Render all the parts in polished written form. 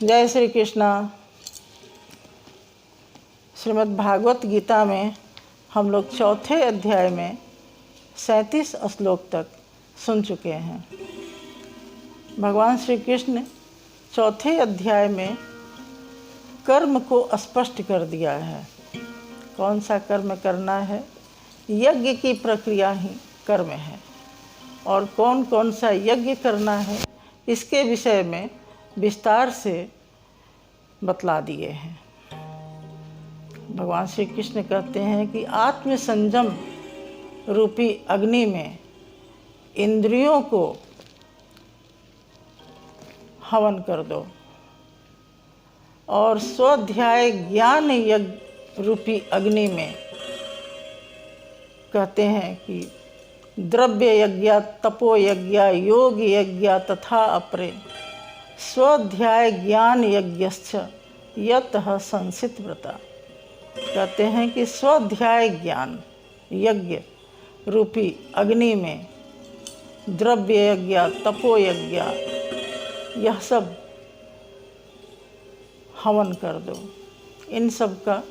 जय श्री कृष्णा। श्रीमद् भागवत गीता में हम लोग चौथे अध्याय में 37 श्लोक तक सुन चुके हैं। भगवान श्री कृष्ण चौथे अध्याय में कर्म को स्पष्ट कर दिया है। कौन सा कर्म करना है? यज्ञ की प्रक्रिया ही कर्म है, और कौन कौन सा यज्ञ करना है इसके विषय में विस्तार से बतला दिए हैं। भगवान श्री कृष्ण कहते हैं कि आत्म संयम रूपी अग्नि में इंद्रियों को हवन कर दो, और स्वाध्याय ज्ञान यज्ञ रूपी अग्नि में कहते हैं कि द्रव्य यज्ञ, तपो यज्ञ, योग यज्ञ तथा अपरे स्वाध्याय ज्ञान यज्ञश्च यतः संसित व्रता। कहते हैं कि स्वाध्याय ज्ञान यज्ञ रूपी अग्नि में द्रव्य यज्ञ, तपो यज्ञ यह सब हवन कर दो। इन सब का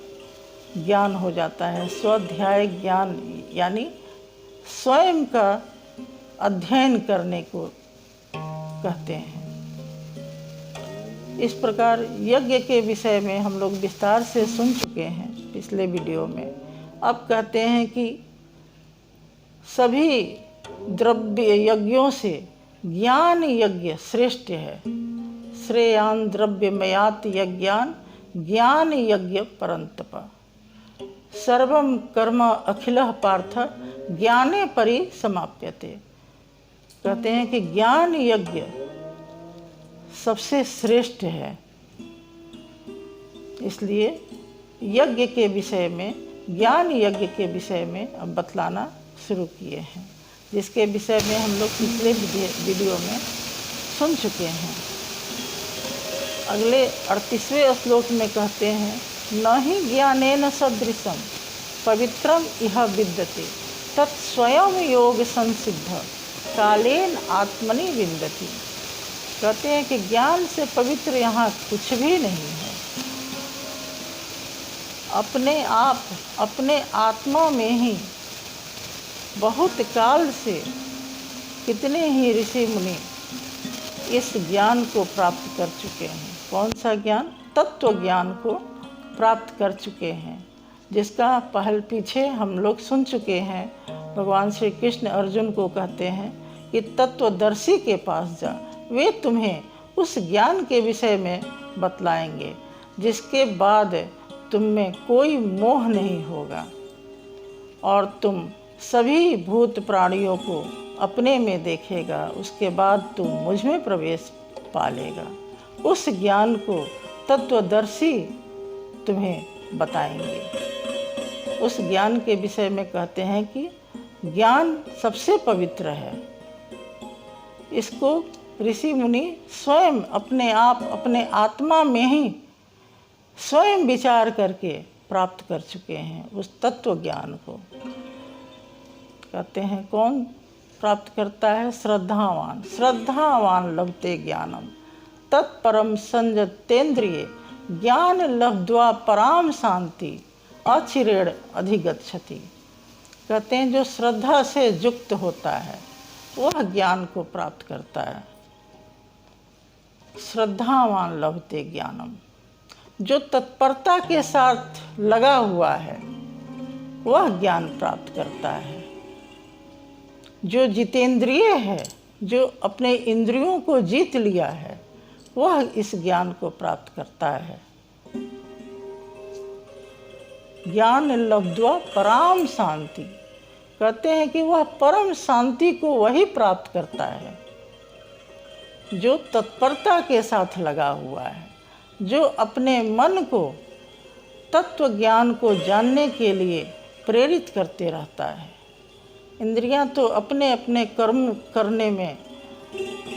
ज्ञान हो जाता है। स्वाध्याय ज्ञान यानी स्वयं का अध्ययन करने को कहते हैं। इस प्रकार यज्ञ के विषय में हम लोग विस्तार से सुन चुके हैं पिछले वीडियो में। अब कहते हैं कि सभी द्रव्य यज्ञों से ज्ञान यज्ञ श्रेष्ठ है। श्रेयान द्रव्यमयात यज्ञान ज्ञान यज्ञ परंतप। सर्वं कर्म अखिलः पार्थ ज्ञाने परिसमाप्यते। कहते हैं कि ज्ञान यज्ञ सबसे श्रेष्ठ है। इसलिए यज्ञ के विषय में, ज्ञान यज्ञ के विषय में अब बतलाना शुरू किए हैं, जिसके विषय में हम लोग पिछले वीडियो में सुन चुके हैं। अगले 38वें श्लोक में कहते हैं, न ही ज्ञानेन सदृशम पवित्रम इह विद्यते तत्स्वयं योग संसिद्ध कालेन आत्मनि विन्दति। कहते हैं कि ज्ञान से पवित्र यहाँ कुछ भी नहीं है। अपने आप, अपने आत्मा में ही बहुत काल से कितने ही ऋषि मुनि इस ज्ञान को प्राप्त कर चुके हैं। कौन सा ज्ञान? तत्व ज्ञान को प्राप्त कर चुके हैं, जिसका पहल पीछे हम लोग सुन चुके हैं। भगवान श्री कृष्ण अर्जुन को कहते हैं कि तत्वदर्शी के पास जा, वे तुम्हें उस ज्ञान के विषय में बतलाएंगे जिसके बाद तुम में कोई मोह नहीं होगा, और तुम सभी भूत प्राणियों को अपने में देखेगा। उसके बाद तुम मुझ में प्रवेश पा लेगा। उस ज्ञान को तत्वदर्शी तुम्हें बताएंगे। उस ज्ञान के विषय में कहते हैं कि ज्ञान सबसे पवित्र है। इसको ऋषि मुनि स्वयं अपने आप, अपने आत्मा में ही स्वयं विचार करके प्राप्त कर चुके हैं। उस तत्व ज्ञान को कहते हैं कौन प्राप्त करता है? श्रद्धावान। श्रद्धावान लभते ज्ञानम तत्परम संयतेन्द्रिये ज्ञान लब्ध्वा पराम शांति अचिरेण अधिगच्छति। कहते हैं जो श्रद्धा से युक्त होता है वह ज्ञान को प्राप्त करता है। श्रद्धावान लभते ज्ञानम, जो तत्परता के साथ लगा हुआ है वह ज्ञान प्राप्त करता है। जो जितेंद्रिय है, जो अपने इंद्रियों को जीत लिया है, वह इस ज्ञान को प्राप्त करता है। ज्ञान लब्ध्वा पराम शांति। कहते हैं कि वह परम शांति को वही प्राप्त करता है जो तत्परता के साथ लगा हुआ है, जो अपने मन को तत्व ज्ञान को जानने के लिए प्रेरित करते रहता है। इंद्रियां तो अपने अपने कर्म करने में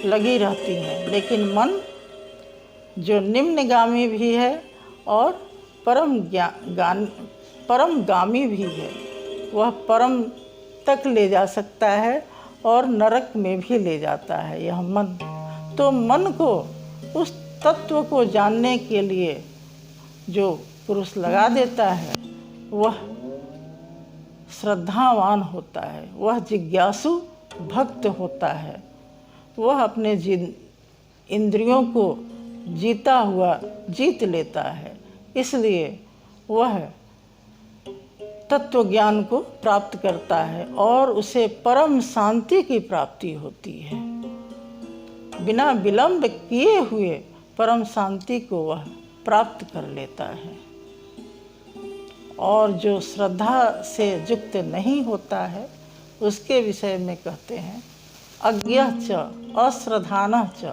लगी रहती हैं, लेकिन मन जो निम्नगामी भी है और परमगामी भी है, वह परम तक ले जा सकता है और नरक में भी ले जाता है यह मन। तो मन को उस तत्व को जानने के लिए जो पुरुष लगा देता है वह श्रद्धावान होता है, वह जिज्ञासु भक्त होता है, वह अपने इंद्रियों को जीता हुआ जीत लेता है। इसलिए वह तत्व ज्ञान को प्राप्त करता है और उसे परम शांति की प्राप्ति होती है। बिना विलंब किए हुए परम शांति को वह प्राप्त कर लेता है। और जो श्रद्धा से युक्त नहीं होता है उसके विषय में कहते हैं अज्ञः च अश्रद्धानः च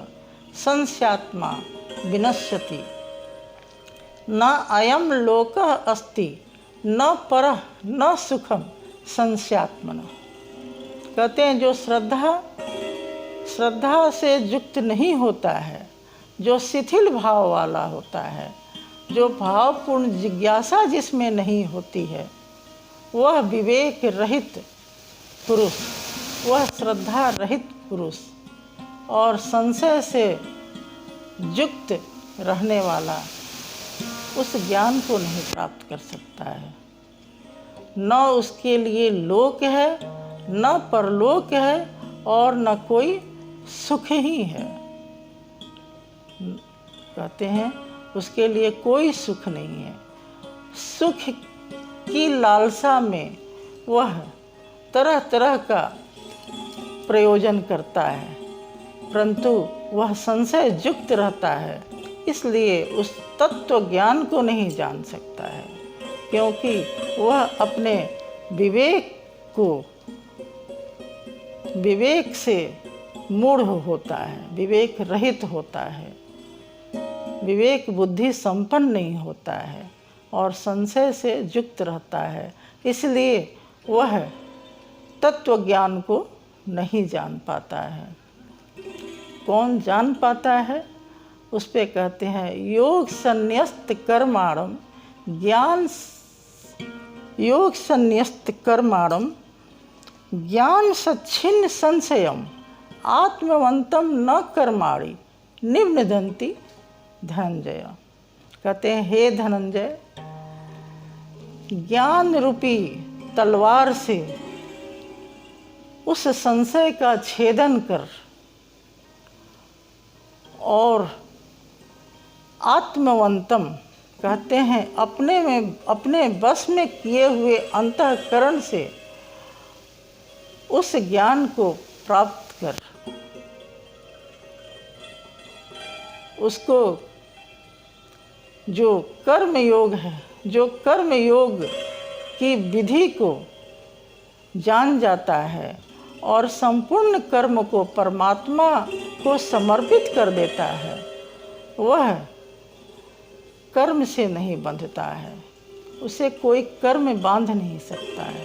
संस्यात्मा विनश्यति न अयं लोकः अस्ति न परः न सुखम संस्यात्मनः। कहते हैं जो श्रद्धा से युक्त नहीं होता है, जो शिथिल भाव वाला होता है, जो भावपूर्ण जिज्ञासा जिसमें नहीं होती है, वह विवेक रहित पुरुष, वह श्रद्धा रहित पुरुष और संशय से युक्त रहने वाला उस ज्ञान को नहीं प्राप्त कर सकता है। न उसके लिए लोक है, न परलोक है और न कोई सुख ही है। कहते हैं उसके लिए कोई सुख नहीं है। सुख की लालसा में वह तरह तरह का प्रयोजन करता है, परंतु वह संशय युक्त रहता है, इसलिए उस तत्व ज्ञान को नहीं जान सकता है, क्योंकि वह अपने विवेक से मूढ़ होता है, विवेक रहित होता है, विवेक बुद्धि संपन्न नहीं होता है और संशय से युक्त रहता है। इसलिए वह तत्व ज्ञान को नहीं जान पाता है। कौन जान पाता है? उस पे कहते हैं योग संन्यस्त कर्माणम ज्ञान सच्छिन्न संशयम आत्मवंतम न कर्माणि निबध्नन्ति धनंजय। कहते हैं हे धनंजय, ज्ञान रूपी तलवार से उस संशय का छेदन कर और आत्मवंतम कहते हैं अपने बस में किए हुए अंतःकरण से उस ज्ञान को प्राप्त कर उसको जो कर्म योग है, जो कर्म योग की विधि को जान जाता है और संपूर्ण कर्म को परमात्मा को समर्पित कर देता है, वह कर्म से नहीं बंधता है। उसे कोई कर्म बांध नहीं सकता है,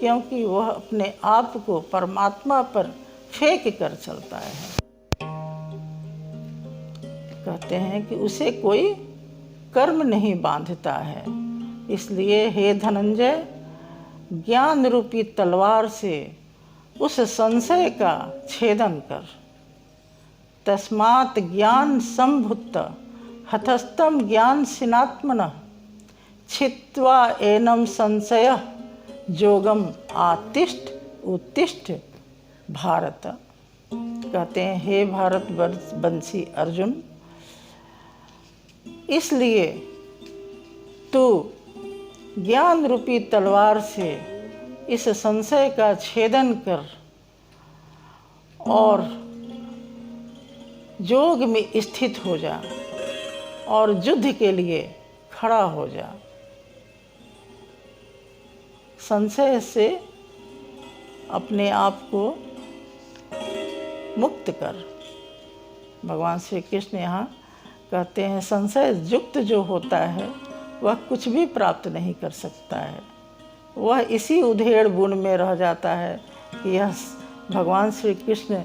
क्योंकि वह अपने आप को परमात्मा पर फेंक कर चलता है। कहते हैं कि उसे कोई कर्म नहीं बांधता है। इसलिए हे धनंजय, ज्ञान रूपी तलवार से उस संशय का छेदन कर। तस्मात् ज्ञान संभुत्त हतस्तम ज्ञान सिनात्मनः छित्त्वा एनम संशय जोगम आतिष्ठ उत्तिष्ठ भारत। कहते हैं हे भारत वंशी अर्जुन, इसलिए तू ज्ञान रूपी तलवार से इस संशय का छेदन कर और योग में स्थित हो जा और युद्ध के लिए खड़ा हो जा। संशय से अपने आप को मुक्त कर। भगवान श्री कृष्ण यहाँ कहते हैं संशय युक्त जो होता है वह कुछ भी प्राप्त नहीं कर सकता है। वह इसी उधेड़ बुन में रह जाता है कि यह भगवान श्री कृष्ण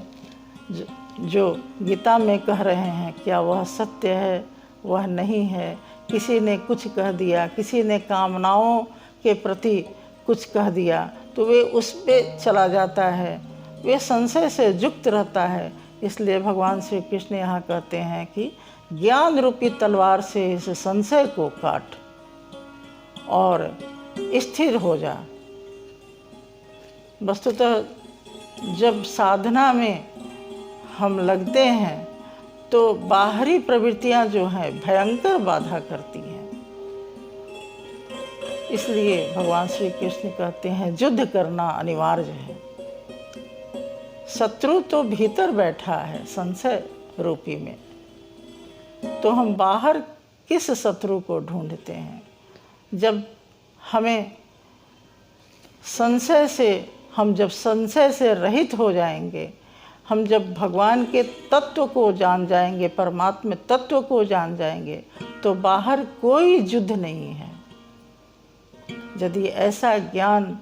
जो गीता में कह रहे हैं क्या वह सत्य है, वह नहीं है। किसी ने कुछ कह दिया, किसी ने कामनाओं के प्रति कुछ कह दिया तो वे उस पे चला जाता है, वे संशय से युक्त रहता है। इसलिए भगवान श्री कृष्ण यहाँ कहते हैं कि ज्ञान रूपी तलवार से इस संशय को काट और स्थिर हो जा। वस्तुतः जब साधना में हम लगते हैं तो बाहरी प्रवृत्तियां जो हैं भयंकर बाधा करती हैं। इसलिए भगवान श्री कृष्ण कहते हैं युद्ध करना अनिवार्य है। शत्रु तो भीतर बैठा है संशय रूपी में, तो हम बाहर किस शत्रु को ढूंढते हैं? जब हम जब संशय से रहित हो जाएंगे, हम जब भगवान के तत्व को जान जाएंगे, परमात्मा तत्व को जान जाएंगे, तो बाहर कोई युद्ध नहीं है। यदि ऐसा ज्ञान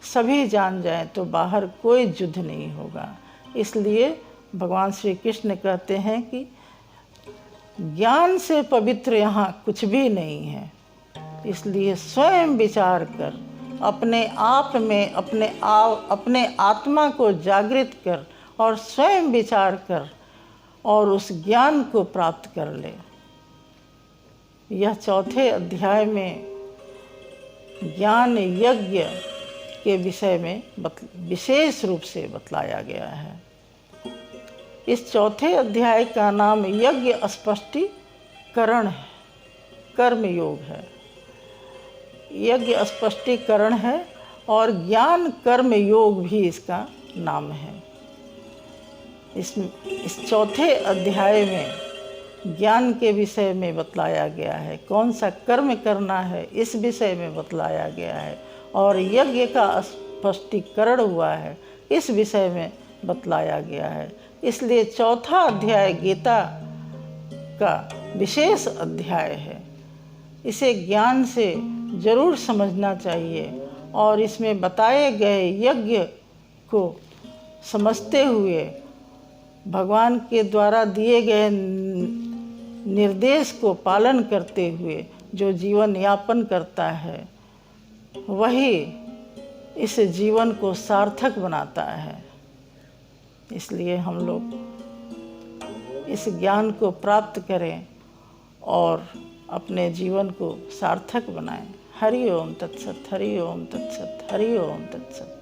सभी जान जाएं तो बाहर कोई युद्ध नहीं होगा। इसलिए भगवान श्री कृष्ण कहते हैं कि ज्ञान से पवित्र यहाँ कुछ भी नहीं है। इसलिए स्वयं विचार कर, अपने आप में अपने आत्मा को जागृत कर और स्वयं विचार कर और उस ज्ञान को प्राप्त कर ले। यह चौथे अध्याय में ज्ञान यज्ञ के विषय में विशेष रूप से बतलाया गया है। इस चौथे अध्याय का नाम यज्ञ स्पष्टीकरण है, कर्म योग है। यज्ञ स्पष्टीकरण है और ज्ञान कर्म योग भी इसका नाम है। इस चौथे अध्याय में ज्ञान के विषय में बतलाया गया है, कौन सा कर्म करना है इस विषय में बतलाया गया है, और यज्ञ का स्पष्टीकरण हुआ है इस विषय में बतलाया गया है। इसलिए चौथा अध्याय गीता का विशेष अध्याय है। इसे ज्ञान से जरूर समझना चाहिए और इसमें बताए गए यज्ञ को समझते हुए भगवान के द्वारा दिए गए निर्देश को पालन करते हुए जो जीवन यापन करता है वही इस जीवन को सार्थक बनाता है। इसलिए हम लोग इस ज्ञान को प्राप्त करें और अपने जीवन को सार्थक बनाएं। हरि ओम तत्सत, हरि ओम तत्सत, हरि ओम तत्सत।